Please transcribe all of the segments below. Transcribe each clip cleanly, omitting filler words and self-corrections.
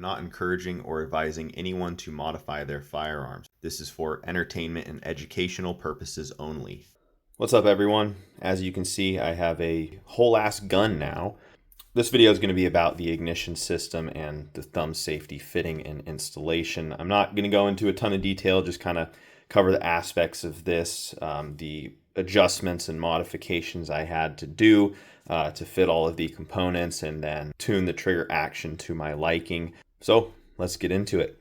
not encouraging or advising anyone to modify their firearms. This is for entertainment and educational purposes only. What's up, everyone? As you can see, I have a whole ass gun now. This video is going to be about the ignition system and the thumb safety fitting and installation. I'm not going to go into a ton of detail, just kind of cover the aspects of this, the adjustments and modifications I had to do to fit all of the components, and then tune the trigger action to my liking. So let's get into it.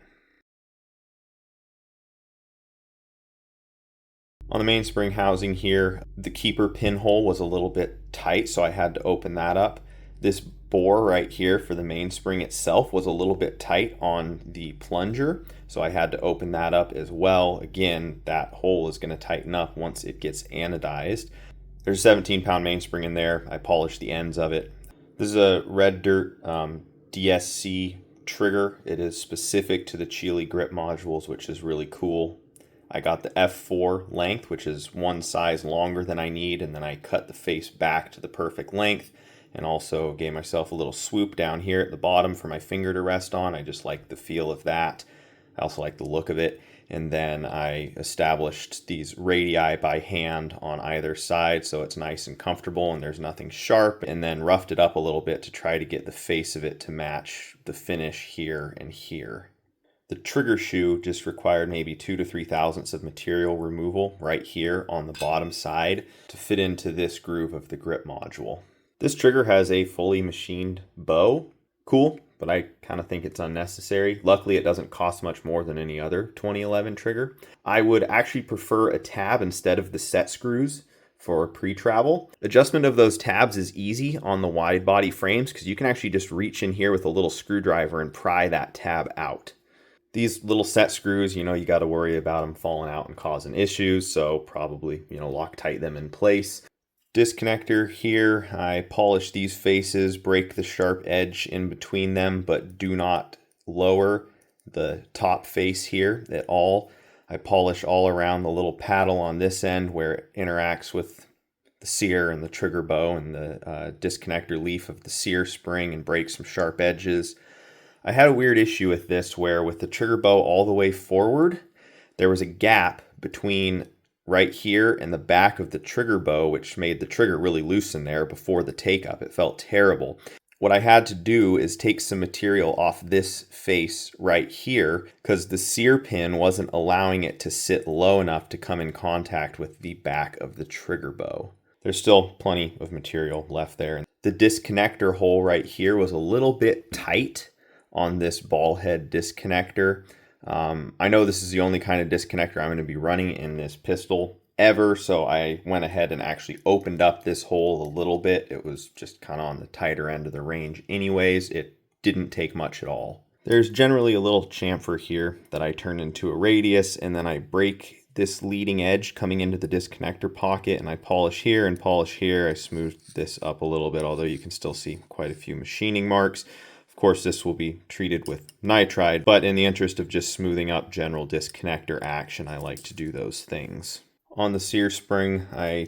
On the mainspring housing here, the keeper pinhole was a little bit tight, so I had to open that up. This bore right here for the mainspring itself was a little bit tight on the plunger, so I had to open that up as well. Again, that hole is going to tighten up once it gets anodized. There's a 17-pound mainspring in there. I polished the ends of it. This is a red dirt DSC trigger. It is specific to the Chile grip modules, which is really cool. I got the F4 length, which is one size longer than I need, and then I cut the face back to the perfect length, and also gave myself a little swoop down here at the bottom for my finger to rest on. I just like the feel of that. I also like the look of it. And then I established these radii by hand on either side so it's nice and comfortable and there's nothing sharp, and then roughed it up a little bit to try to get the face of it to match the finish here and here. The trigger shoe just required maybe 2 to 3 thousandths of material removal right here on the bottom side to fit into this groove of the grip module. This trigger has a fully machined bow. Cool, but I kind of think it's unnecessary. Luckily, it doesn't cost much more than any other 2011 trigger. I would actually prefer a tab instead of the set screws for pre-travel. Adjustment of those tabs is easy on the wide body frames because you can actually just reach in here with a little screwdriver and pry that tab out. These little set screws, you got to worry about them falling out and causing issues, so probably, Loctite them in place. Disconnector here, I polish these faces, break the sharp edge in between them, but do not lower the top face here at all. I polish all around the little paddle on this end where it interacts with the Sear and the trigger bow and the disconnector leaf of the Sear spring, and break some sharp edges. I had a weird issue with this where with the trigger bow all the way forward, there was a gap between right here and the back of the trigger bow, which made the trigger really loose in there before the take up. It felt terrible. What I had to do is take some material off this face right here because the Sear pin wasn't allowing it to sit low enough to come in contact with the back of the trigger bow. There's still plenty of material left there. The disconnector hole right here was a little bit tight on this ball head disconnector. I know this is the only kind of disconnector I'm going to be running in this pistol ever, so I went ahead and actually opened up this hole a little bit. It was just kind of on the tighter end of the range anyways. It didn't take much at all. There's generally a little chamfer here that I turn into a radius, and then I break this leading edge coming into the disconnector pocket, and I polish here and polish here. I smooth this up a little bit, although you can still see quite a few machining marks. Of course, this will be treated with nitride, but in the interest of just smoothing up general disconnector action, I like to do those things. On the Sear spring, I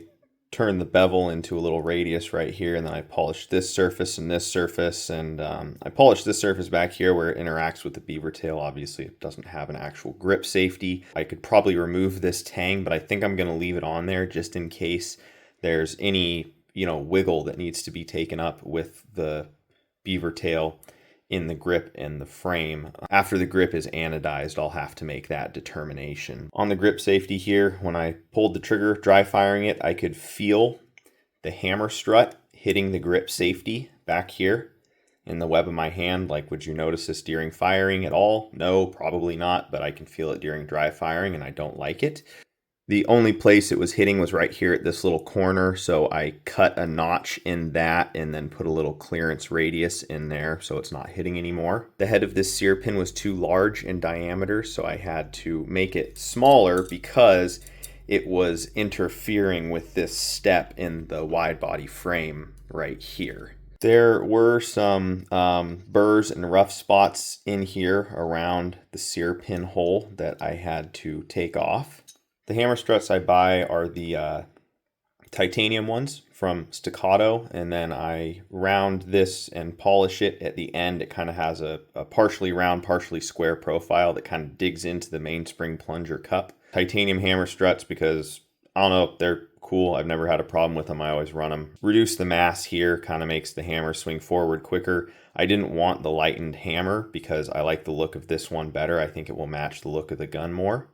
turn the bevel into a little radius right here, and then I polish this surface and this surface, and I polish this surface back here where it interacts with the Beavertail. Obviously, it doesn't have an actual grip safety. I could probably remove this tang, but I think I'm going to leave it on there just in case there's any, wiggle that needs to be taken up with the Beavertail in the grip and the frame. After the grip is anodized, I'll have to make that determination. On the grip safety here, when I pulled the trigger, dry firing it, I could feel the hammer strut hitting the grip safety back here in the web of my hand. Like, would you notice this during firing at all? No, probably not, but I can feel it during dry firing, and I don't like it. The only place it was hitting was right here at this little corner, so I cut a notch in that and then put a little clearance radius in there so it's not hitting anymore. The head of this Sear pin was too large in diameter, so I had to make it smaller because it was interfering with this step in the wide body frame right here. There were some burrs and rough spots in here around the Sear pin hole that I had to take off. The hammer struts I buy are the titanium ones from Staccato, and then I round this and polish it at the end. It kind of has a partially round, partially square profile that kind of digs into the mainspring plunger cup. Titanium hammer struts because, I don't know, they're cool. I've never had a problem with them. I always run them. Reduce the mass here kind of makes the hammer swing forward quicker. I didn't want the lightened hammer because I like the look of this one better. I think it will match the look of the gun more.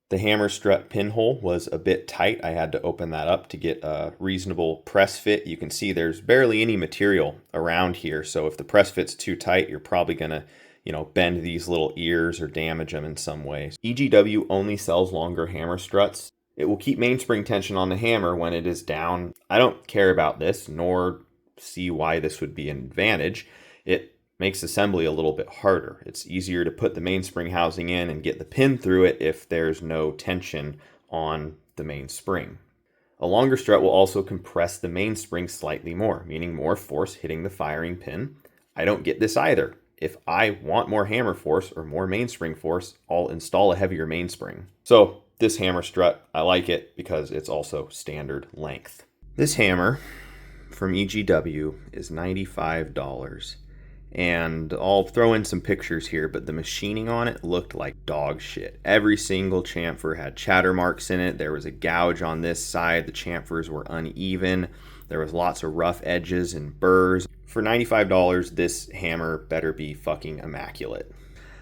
The hammer strut pinhole was a bit tight. I had to open that up to get a reasonable press fit. You can see there's barely any material around here. So if the press fit's too tight, you're probably gonna, bend these little ears or damage them in some ways. EGW only sells longer hammer struts. It will keep mainspring tension on the hammer when it is down. I don't care about this, nor see why this would be an advantage. It makes assembly a little bit harder. It's easier to put the mainspring housing in and get the pin through it if there's no tension on the mainspring. A longer strut will also compress the mainspring slightly more, meaning more force hitting the firing pin. I don't get this either. If I want more hammer force or more mainspring force, I'll install a heavier mainspring. So this hammer strut, I like it because it's also standard length. This hammer from EGW is $95. And I'll throw in some pictures here, but the machining on it looked like dog shit. Every single chamfer had chatter marks in it. There was a gouge on this side. The chamfers were uneven. There was lots of rough edges and burrs. For $95, this hammer better be fucking immaculate.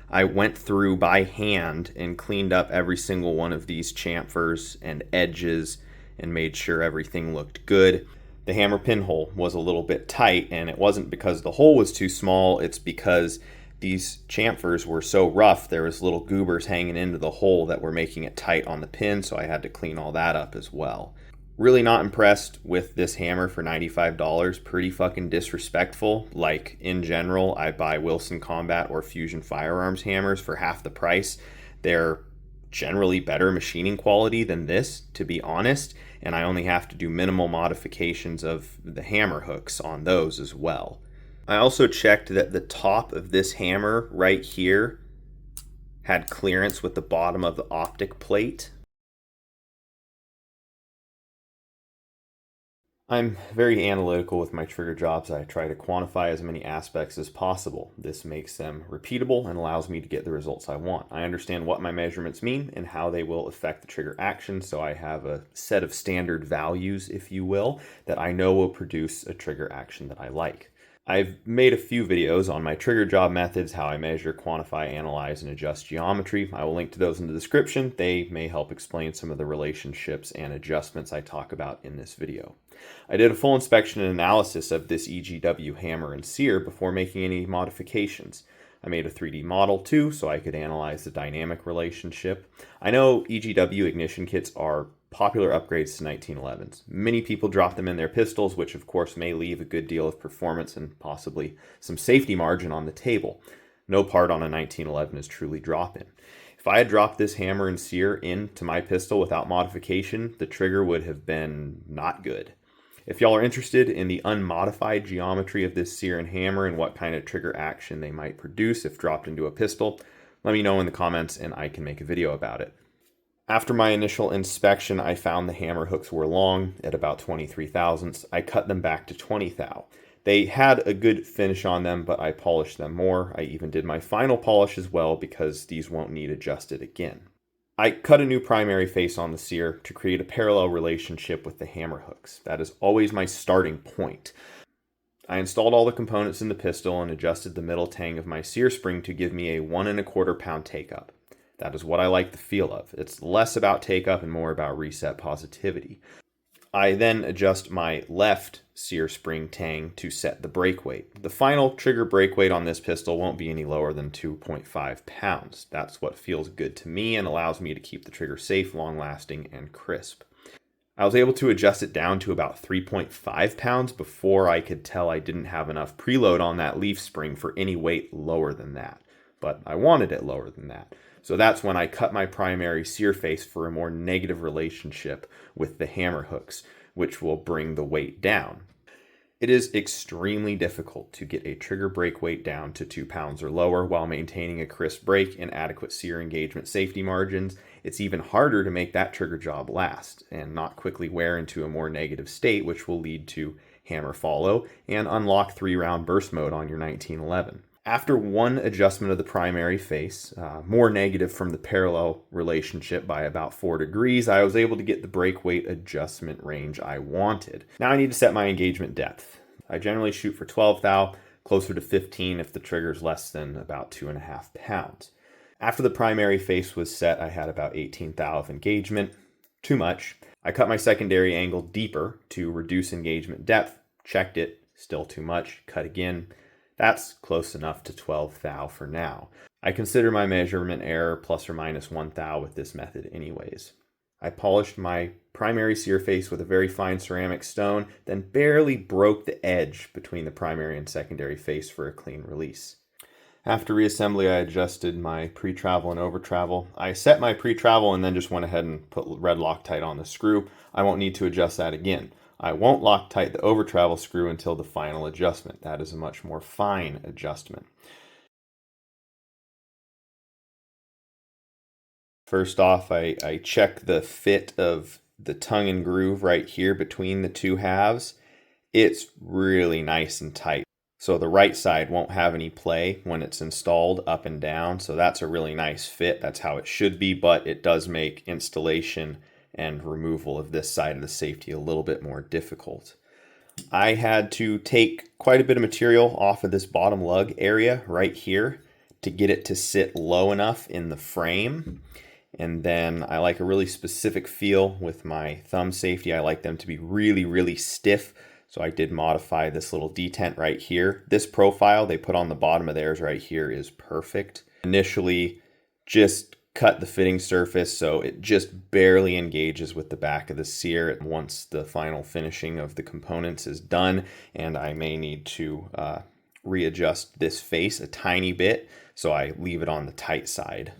I went through by hand and cleaned up every single one of these chamfers and edges and made sure everything looked good. The hammer pinhole was a little bit tight, and it wasn't because the hole was too small. It's because these chamfers were so rough, there was little goobers hanging into the hole that were making it tight on the pin, so I had to clean all that up as well. Really not impressed with this hammer for $95. Pretty fucking disrespectful. Like, in general, I buy Wilson Combat or Fusion Firearms hammers for half the price. They're generally better machining quality than this, to be honest, and I only have to do minimal modifications of the hammer hooks on those as well. I also checked that the top of this hammer right here had clearance with the bottom of the optic plate. I'm very analytical with my trigger jobs. I try to quantify as many aspects as possible. This makes them repeatable and allows me to get the results I want. I understand what my measurements mean and how they will affect the trigger action, so I have a set of standard values, if you will, that I know will produce a trigger action that I like. I've made a few videos on my trigger job methods, how I measure, quantify, analyze, and adjust geometry. I will link to those in the description. They may help explain some of the relationships and adjustments I talk about in this video. I did a full inspection and analysis of this EGW hammer and Sear before making any modifications. I made a 3D model too, so I could analyze the dynamic relationship. I know EGW ignition kits are popular upgrades to 1911s. Many people drop them in their pistols, which of course may leave a good deal of performance and possibly some safety margin on the table. No part on a 1911 is truly drop-in. If I had dropped this hammer and Sear into my pistol without modification, the trigger would have been not good. If y'all are interested in the unmodified geometry of this Sear and hammer and what kind of trigger action they might produce if dropped into a pistol, let me know in the comments and I can make a video about it. After my initial inspection, I found the hammer hooks were long at about 23 thousandths. I cut them back to 20 thou. They had a good finish on them, but I polished them more. I even did my final polish as well because these won't need adjusted again. I cut a new primary face on the Sear to create a parallel relationship with the hammer hooks. That is always my starting point. I installed all the components in the pistol and adjusted the middle tang of my Sear spring to give me a 1 1/4 pound take-up. That is what I like the feel of. It's less about take-up and more about reset positivity. I then adjust my left Sear spring tang to set the brake weight. The final trigger brake weight on this pistol won't be any lower than 2.5 pounds. That's what feels good to me and allows me to keep the trigger safe, long-lasting, and crisp. I was able to adjust it down to about 3.5 pounds before I could tell I didn't have enough preload on that leaf spring for any weight lower than that. But I wanted it lower than that. So that's when I cut my primary Sear face for a more negative relationship with the hammer hooks, which will bring the weight down. It is extremely difficult to get a trigger brake weight down to 2 pounds or lower while maintaining a crisp brake and adequate sear engagement safety margins. It's even harder to make that trigger job last and not quickly wear into a more negative state, which will lead to hammer follow and unlock 3-round burst mode on your 1911. After one adjustment of the primary face, more negative from the parallel relationship by about 4 degrees, I was able to get the brake weight adjustment range I wanted. Now I need to set my engagement depth. I generally shoot for 12 thou, closer to 15 if the trigger is less than about 2.5 pounds. After the primary face was set, I had about 18 thou of engagement. Too much. I cut my secondary angle deeper to reduce engagement depth, checked it, still too much, cut again. That's close enough to 12 thou for now. I consider my measurement error plus or minus 1 thou with this method anyways. I polished my primary sear face with a very fine ceramic stone, then barely broke the edge between the primary and secondary face for a clean release. After reassembly, I adjusted my pre-travel and over-travel. I set my pre-travel and then just went ahead and put red Loctite on the screw. I won't need to adjust that again. I won't Loctite the over-travel screw until the final adjustment. That is a much more fine adjustment. First off, I check the fit of the tongue and groove right here between the two halves. It's really nice and tight. So the right side won't have any play when it's installed up and down. So that's a really nice fit. That's how it should be, but it does make installation and removal of this side of the safety a little bit more difficult. I had to take quite a bit of material off of this bottom lug area right here to get it to sit low enough in the frame. And then I like a really specific feel with my thumb safety. I like them to be really, really stiff. So I did modify this little detent right here. This profile they put on the bottom of theirs right here is perfect. Initially, just cut the fitting surface so it just barely engages with the back of the sear once the final finishing of the components is done, and I may need to readjust this face a tiny bit, so I leave it on the tight side.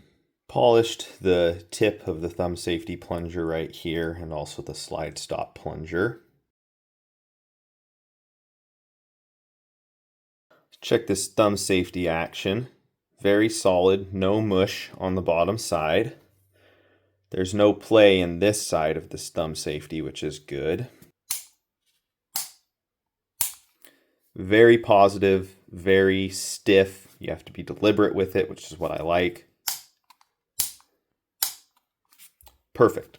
Polished the tip of the thumb safety plunger right here and also the slide stop plunger. Check this thumb safety action. Very solid, no mush on the bottom side. There's no play in this side of this thumb safety, which is good. Very positive, very stiff. You have to be deliberate with it, which is what I like. Perfect.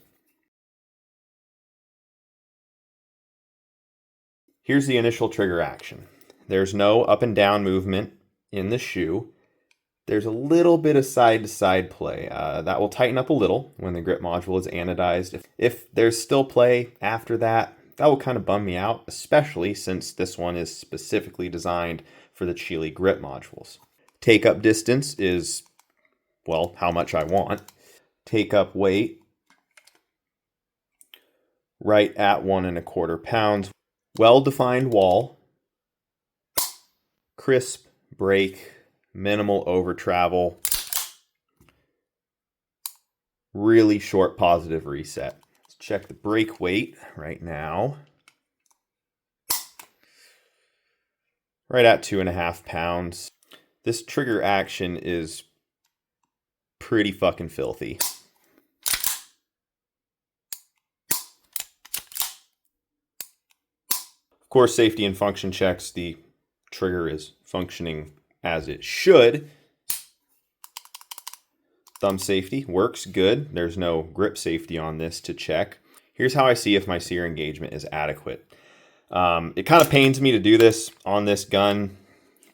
Here's the initial trigger action. There's no up and down movement in the shoe. There's a little bit of side-to-side play. That will tighten up a little when the grip module is anodized. If there's still play after that, that will kind of bum me out, especially since this one is specifically designed for the Chile grip modules. Take-up distance is, well, how much I want. Take-up weight, right at 1.25 pounds. Well-defined wall, crisp brake, minimal over travel, really short positive reset. Let's check the brake weight right now. Right at 2.5 pounds. This trigger action is pretty fucking filthy. Of course, safety and function checks, the trigger is functioning as it should. Thumb safety works good. There's no grip safety on this to check. Here's how I see if my sear engagement is adequate. It kind of pains me to do this on this gun,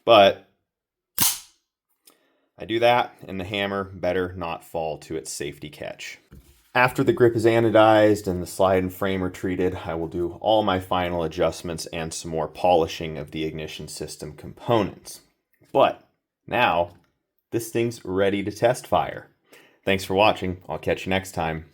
but I do that and the hammer better not fall to its safety catch. After the grip is anodized and the slide and frame are treated, I will do all my final adjustments and some more polishing of the ignition system components. But now, this thing's ready to test fire. Thanks for watching. I'll catch you next time.